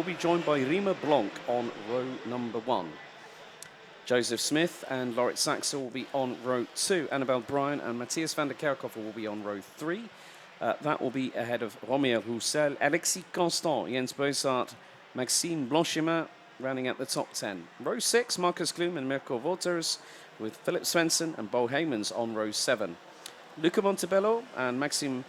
will be joined by Rima Blanc on row number 1. Joseph Smith and Laurits Saxe will be on row 2. Annabel Bryan and Matthias van der Kerkhoff will be on row 3. That will be ahead of Romain Roussel, Alexis Constant, Jens Boissart, Maxime Blanchemin, rounding out the top 10. Row 6, Marcus Klum and Mirko Wolters, with Philip Svensson and Bo Heymans on row 7. Luca Montebello and Maxime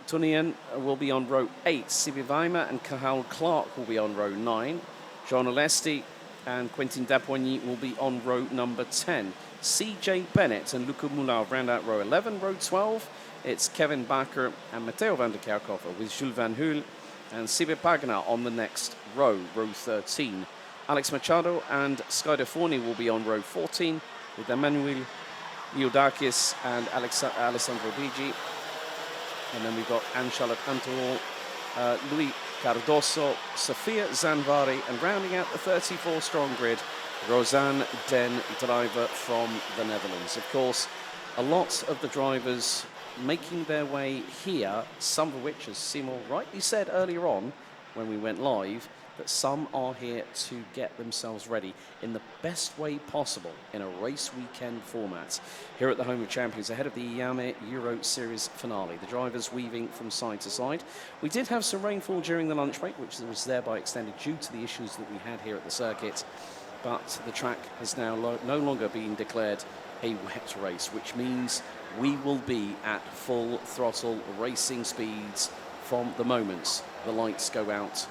Tunien will be on row 8. Sibi Weimer and Cathal Clark will be on row 9. Jean Alesti and Quentin Dapoigny will be on row number 10. CJ Bennett and Luca Moulin round out row 11. Row 12, it's Kevin Bakker and Matteo van der Kerkhoff with Jules Van Hul and Sibe Pagana on the next row, row 13. Alex Machado and Skyder Forney will be on row 14 with Emmanuel Iodakis and Alessandro Bigi. And then we've got Anne-Charlotte Antoine, Louis Cardoso, Sofia Zanvari, and rounding out the 34-strong grid, Rosanne Den Driver from the Netherlands. Of course, a lot of the drivers making their way here, some of which, as Seymour rightly said earlier on when we went live, that some are here to get themselves ready in the best way possible in a race weekend format here at the Home of Champions ahead of the IAME Euro Series finale. The drivers weaving from side to side. We did have some rainfall during the lunch break, which was thereby extended due to the issues that we had here at the circuit, but the track has now no longer been declared a wet race, which means we will be at full throttle racing speeds from the moment the lights go out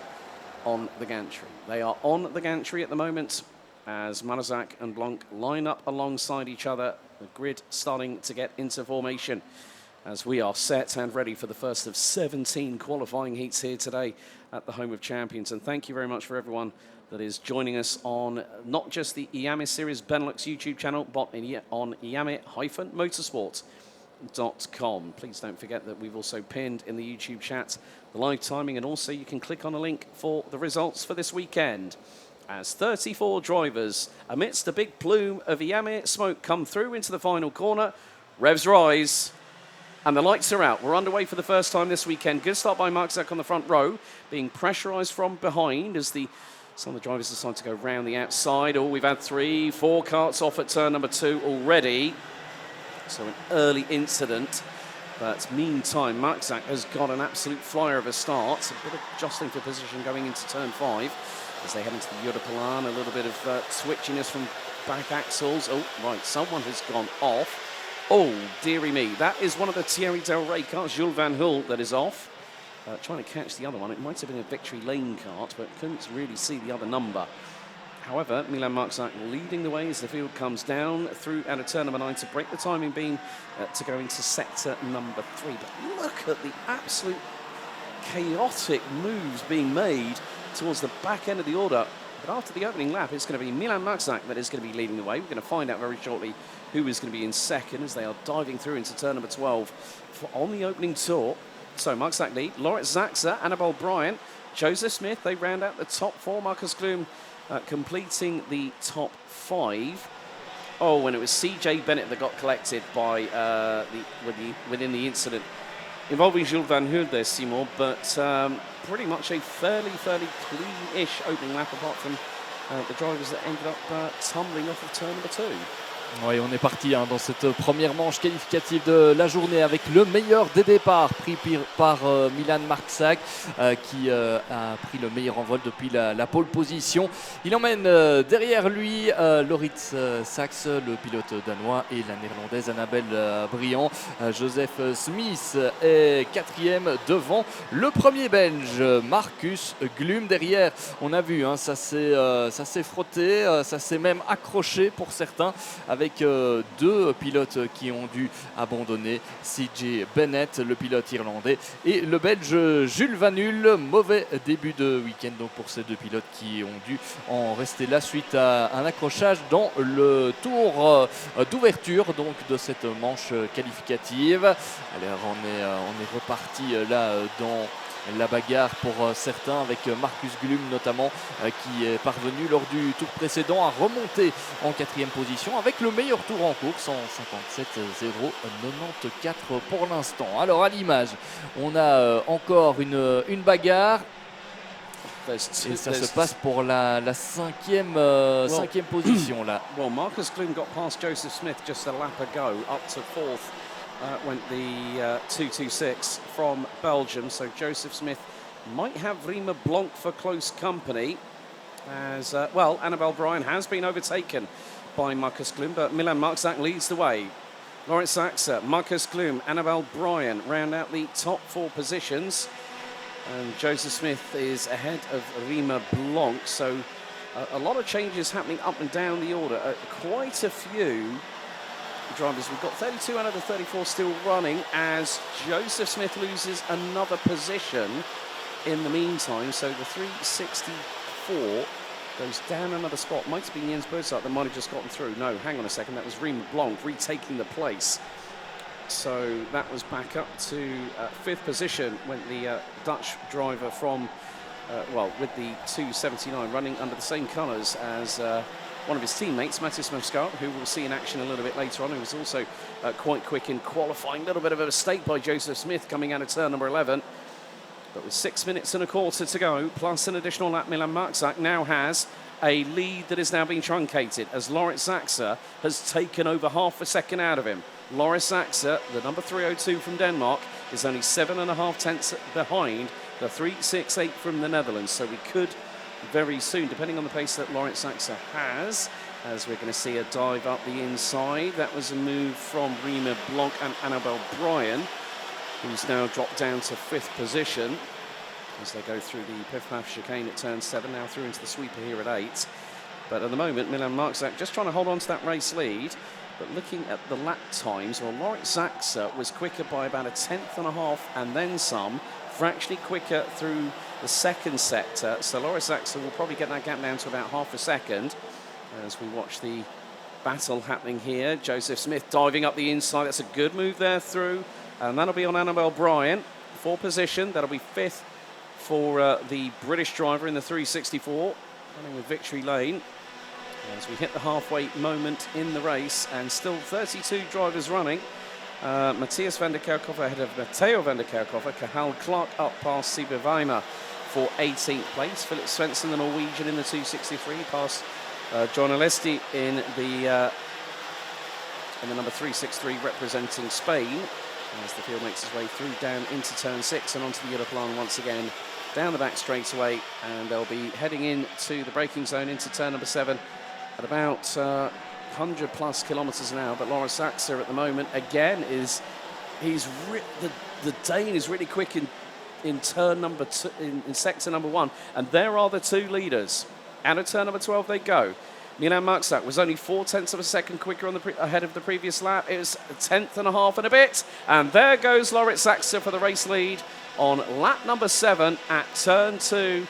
on the gantry. They are on the gantry at the moment as Marzak and Blanc line up alongside each other, the grid starting to get into formation as we are set and ready for the first of 17 qualifying heats here today at the Home of Champions. And thank you very much for everyone that is joining us on not just the IAME Series Benelux YouTube channel, but on IAME-motorsport.com. Please don't forget that we've also pinned in the YouTube chat the live timing, and also you can click on a link for the results for this weekend. As 34 drivers, amidst a big plume of IAME smoke, come through into the final corner, revs rise, and the lights are out. We're underway for the first time this weekend. Good start by Mark Zak on the front row, being pressurised from behind as some of the drivers decide to go round the outside. Oh, we've had 3-4 carts off at turn number 2 already. So an early incident. But meantime, Mark Zak has got an absolute flyer of a start. A bit of jostling for position going into turn 5 as they head into the Europalan. A little bit of twitchiness from back axles. Oh, right, someone has gone off. Oh, dearie me. That is one of the Thierry Del Rey carts, Jules Van Hul, that is off. Trying to catch the other one. It might have been a Victory Lane cart, but couldn't really see the other number. However, Milan Mark Zak leading the way as the field comes down through out of turn number 9 to break the timing being to go into sector number 3. But look at the absolute chaotic moves being made towards the back end of the order. But after the opening lap, it's going to be Milan Mark Zak that is going to be leading the way. We're going to find out very shortly who is going to be in second as they are diving through into turn number 12 on the opening tour. So Mark Zak lead, Laurits Saxe, Annabel Bryan, Joseph Smith. They round out the top 4. Marcus Klum completing the top 5. Oh, and it was CJ Bennett that got collected by within the incident involving Jules Van Hul there, Seymour, but pretty much a fairly clean-ish opening lap apart from the drivers that ended up tumbling off of turn number 2. Oui, on est parti dans cette première manche qualificative de la journée avec le meilleur des départs pris par Milan Mark Zak qui a pris le meilleur envol depuis la pole position. Il emmène derrière lui Laurits Saxe, le pilote danois, et la néerlandaise Annabel Bryan. Joseph Smith est 4e devant le premier belge Marcus Klum. Derrière, on a vu, ça s'est frotté, ça s'est même accroché pour certains, avec 2 pilotes qui ont dû abandonner, CJ Bennett, le pilote irlandais, et le belge Jules Van Hul. Mauvais début de week-end donc pour ces 2 pilotes qui ont dû en rester là suite à un accrochage dans le tour d'ouverture donc de cette manche qualificative. Alors on est reparti là dans la bagarre pour certains, avec Marcus Klum notamment qui est parvenu lors du tour précédent à remonter en 4e position avec le meilleur tour en course en 57,094 pour l'instant. Alors à l'image, on a encore une bagarre. Et ça se passe pour la cinquième position là. Well, Marcus Gloom got past Joseph Smith just a lap ago. Up to fourth went the 226 from Belgium. So Joseph Smith might have Rima Blanc for close company. As well, Annabelle Bryan has been overtaken by Marcus Gloom, but Milan Marczak leads the way. Lawrence Saxa, Marcus Gloom, Annabelle Bryan round out the top 4 positions. And Joseph Smith is ahead of Rima Blanc. So a lot of changes happening up and down the order. Quite a few drivers. We've got 32 out of the 34 still running as Joseph Smith loses another position in the meantime. So the 364 goes down another spot. Might have been Jens Burzak that might have just gotten through. No, hang on a second. That was Rima Blanc retaking the place. So that was back up to 5th position when the Dutch driver from, with the 279 running under the same colours as one of his teammates, Mathis Moscard, who we'll see in action a little bit later on, who was also quite quick in qualifying. A little bit of a mistake by Joseph Smith coming out of turn number 11. But with 6 minutes and a quarter to go, plus an additional lap, Milan Marczak now has a lead that is now being truncated as Lawrence Saxa has taken over half a second out of him. Lawrence Saxa, the number 302 from Denmark, is only 7.5 tenths behind the 368 from the Netherlands. So we could very soon, depending on the pace that Lawrence Saxa has, as we're going to see a dive up the inside. That was a move from Rima Blanc and Annabelle Bryan, who's now dropped down to 5th position as they go through the Piff Paff chicane at turn 7, now through into the sweeper here at 8. But at the moment, Milan Marczak just trying to hold on to that race lead. But looking at the lap times, well, Lawrence Saxa was quicker by about 1.5 tenths and then some, fractionally quicker through the second sector. So Lawrence Saxa will probably get that gap down to about half a second as we watch the battle happening here. Joseph Smith diving up the inside. That's a good move there through. And that'll be on Annabelle Bryan for position. That'll be 5th for the British driver in the 364, running with Victory Lane. As we hit the halfway moment in the race, and still 32 drivers running. Matthias van der Kerkhoff ahead of Matteo van der Kerkhoff. Cahal Clark up past Siba Weimar for 18th place. Philip Svensson, the Norwegian, in the 263, past John Alesti in the number 363 representing Spain. As the field makes its way through down into turn 6 and onto the Europlan once again down the back straightaway, and they'll be heading into the braking zone into turn number 7 at about 100 plus kilometres an hour. But Lawrence Saxa at the moment again the Dane is really quick in turn number 2, in sector number 1, and there are the 2 leaders. Out of turn number 12 they go. Milan Marczak was only 4 tenths of a second quicker on ahead of the previous lap. It was 1.5 tenths and a bit. And there goes Lawrence Saxa for the race lead on lap number 7 at turn 2.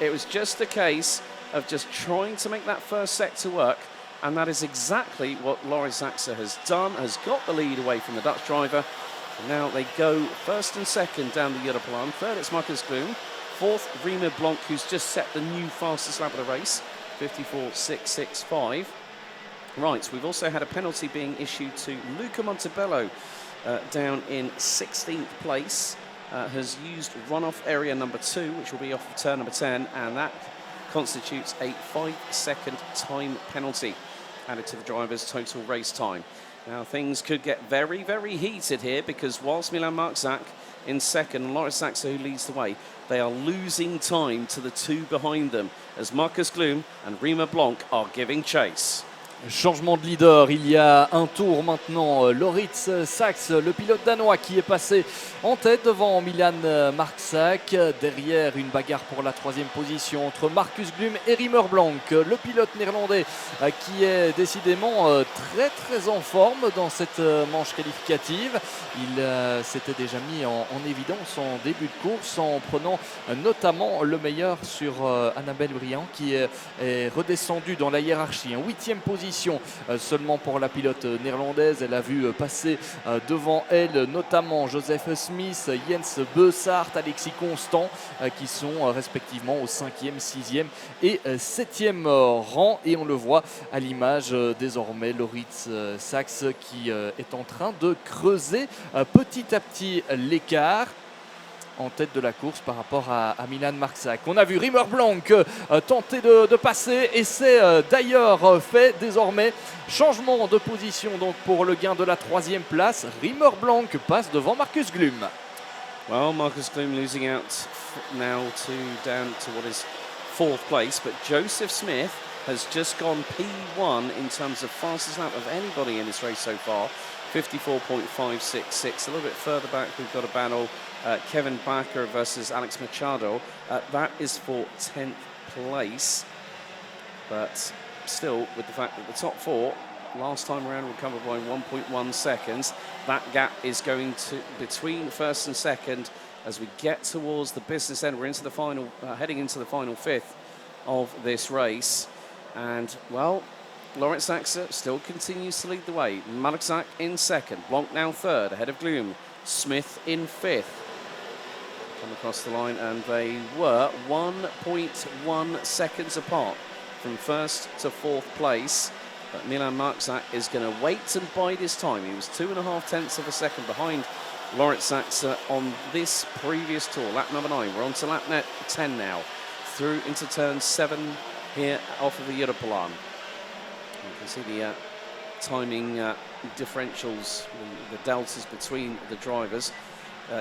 It was just a case of just trying to make that first sector work. And that is exactly what Lawrence Saxa has done, has got the lead away from the Dutch driver. And now they go 1st and 2nd down the Europlan. 3rd, it's Marcus Gloom. 4th, Rima Blanc, who's just set the new fastest lap of the race. 54.665. Right, we've also had a penalty being issued to Luca Montebello down in 16th place. Has used runoff area number 2, which will be off of turn number 10, and that constitutes a 5-second time penalty added to the driver's total race time. Now things could get very, very heated here, because whilst Milan Marczak in 2nd and Lawrence Saxa, who leads the way, they are losing time to the 2 behind them as Marcus Gloom and Rima Blanc are giving chase. Changement de leader, il y a un tour maintenant. Lawrence Saxa, le pilote danois, qui est passé en tête devant Milan Marczak. Derrière, une bagarre pour la 3e position entre Marcus Gloom et Rima Blanc. Le pilote néerlandais qui est décidément très très en forme dans cette manche qualificative. Il s'était déjà mis en évidence en début de course en prenant notamment le meilleur sur Annabelle Bryan, qui est redescendue dans la hiérarchie en 8e position. Seulement pour la pilote néerlandaise. Elle a vu passer devant elle notamment Joseph Smith, Jens Burzak, Alexis Constant, qui sont respectivement au 5e, 6e et 7e rang. Et on le voit à l'image désormais, Lawrence Saxa qui est en train de creuser petit à petit l'écart. en tête de la course par rapport à Milan Marczak. On a vu Rimmer Blanc tenter de passer et c'est d'ailleurs fait désormais. Changement de position donc pour le gain de la 3e place. Rimmer Blanc passe devant Markus Glum. Well, Markus Glum losing out now down to what is 4th place, but Joseph Smith has just gone P1 in terms of fastest lap of anybody in this race so far, 54.566. A little bit further back, we've got a battle, Kevin Bakker versus Alex Machado. That is for 10th place, but still, with the fact that the top 4 last time around were covered by 1.1 seconds, that gap is going to between 1st and 2nd as we get towards the business end. We're into the final, heading into the final 5th of this race. And, well, Lawrence Saxe still continues to lead the way. Marczak in 2nd, Blanc now 3rd, ahead of Glum. Smith in 5th. Come across the line, and they were 1.1 seconds apart from 1st to 4th place. But Milan Marczak is going to wait and bide his time. He was 2.5 tenths of a second behind Lawrence Saxe on this previous tour, lap number 9. We're on to lap 10 now, through into turn 7 here off of the Europlan. You can see the timing differentials, the deltas between the drivers.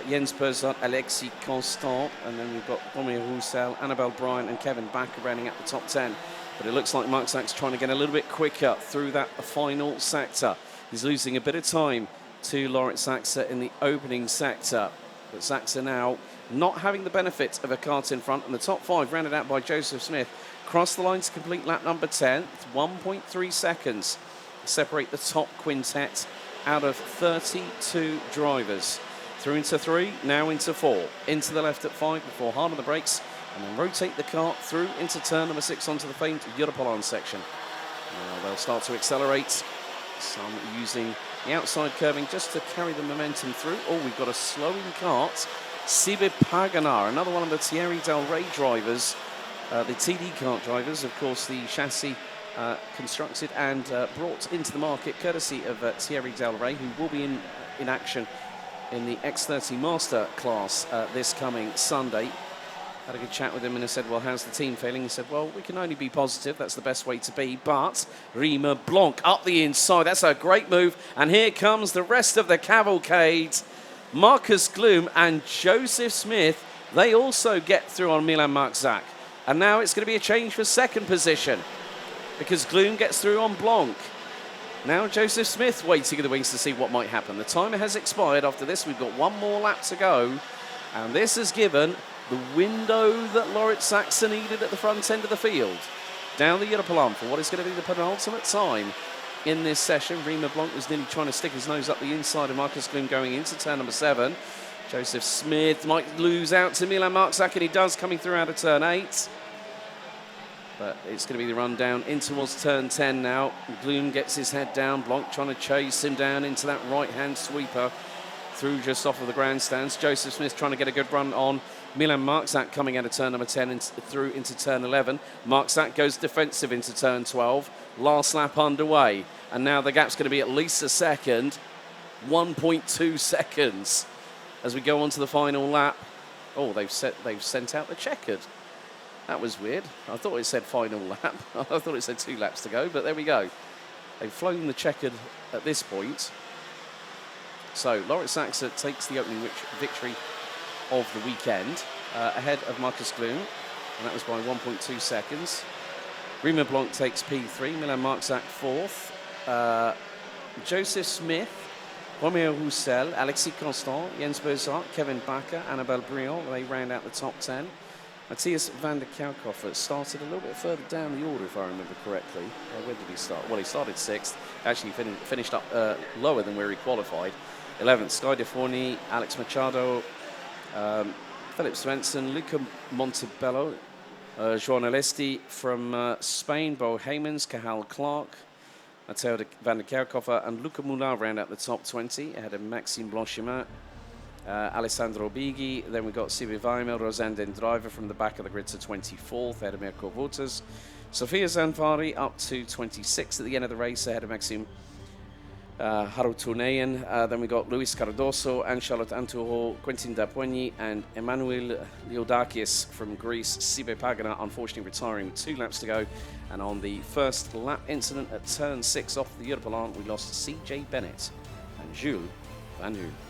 Jens Berzot, Alexis Constant, and then we've got Romain Roussel, Annabelle Bryan and Kevin Bakker rounding up the top 10. But it looks like Marczak's trying to get a little bit quicker through that final sector. He's losing a bit of time to Lawrence Saxe in the opening sector. But Saxe now not having the benefit of a kart in front, and the top 5 rounded out by Joseph Smith. Cross the line to complete lap number 10. 1.3 seconds separate the top quintet out of 32 drivers. Through into 3, now into 4. Into the left at 5 before hard on the brakes, and then rotate the kart through into turn number 6 onto the famed Europolon section. Now they'll start to accelerate, some using the outside curving just to carry the momentum through. Oh, we've got a slowing kart. Sibe Paganar, another one of the Thierry Del Rey drivers, the TD kart drivers, of course, the chassis constructed and brought into the market courtesy of Thierry Del Rey, who will be in action in the X30 Master class this coming Sunday. Had a good chat with him and I said, well, how's the team feeling? He said, well, we can only be positive. That's the best way to be. But Rimmer Blanc up the inside. That's a great move. And here comes the rest of the cavalcade. Markus Glum and Joseph Smith, they also get through on Milan Marczak. And now it's going to be a change for 2nd position because Glum gets through on Blanc. Now Joseph Smith waiting in the wings to see what might happen. The timer has expired after this. We've got one more lap to go. And this has given the window that Lawrence Saxe needed at the front end of the field. Down the Europolon for what is going to be the penultimate time in this session. Rimmer Blanc was nearly trying to stick his nose up the inside of Markus Glum going into turn number 7. Joseph Smith might lose out to Milan Marczak, and he does, coming through out of turn 8. But it's going to be the run down in towards turn 10 now. Glum gets his head down. Blanc trying to chase him down into that right-hand sweeper through just off of the grandstands. Joseph Smith trying to get a good run on Milan Marczak coming out of turn number 10 and through into turn 11. Marczak goes defensive into turn 12. Last lap underway. And now the gap's going to be at least a second. 1.2 seconds as we go on to the final lap. Oh, they've sent out the checkered. That was weird. I thought it said final lap. I thought it said 2 laps to go, but there we go. They've flown the checkered at this point. So Lawrence Saxe takes the opening victory of the weekend ahead of Markus Glum, and that was by 1.2 seconds. Rimmer Blanc takes P3, Milan Marczak 4th. Joseph Smith, Romain Roussel, Alexis Constant, Jens Berzot, Kevin Bakker, Annabelle Bryan, they round out the top 10. Matthias van der Kerkhoff started a little bit further down the order, if I remember correctly. Where did he start? Well, he started 6th, actually finished up lower than where he qualified. 11th, Sky Deforni, Alex Machado, Philip Svensson, Luca Montebello, Joan Alesti from Spain, Bo Heymans, Cahal Clark, Matteo van der Kerkhoff and Luca Moulin round out the top 20, ahead of Maxime Blanchiment, Alessandro Bighi. Then we've got Sibi Weimel, Rosanne Driver from the back of the grid to 24th, ahead of Mirko Wouters. Sofia Zanfari up to 26th at the end of the race, ahead of Maxime Harutuneyan. Then we got Luis Cardoso and Charlotte Antuho, Quentin Dapuigny, and Emmanuel Liodakis from Greece. Sibe Pagana unfortunately retiring with 2 laps to go. And on the first lap incident at turn 6 off the Europalant, we lost CJ Bennett and Jules Van Hoon.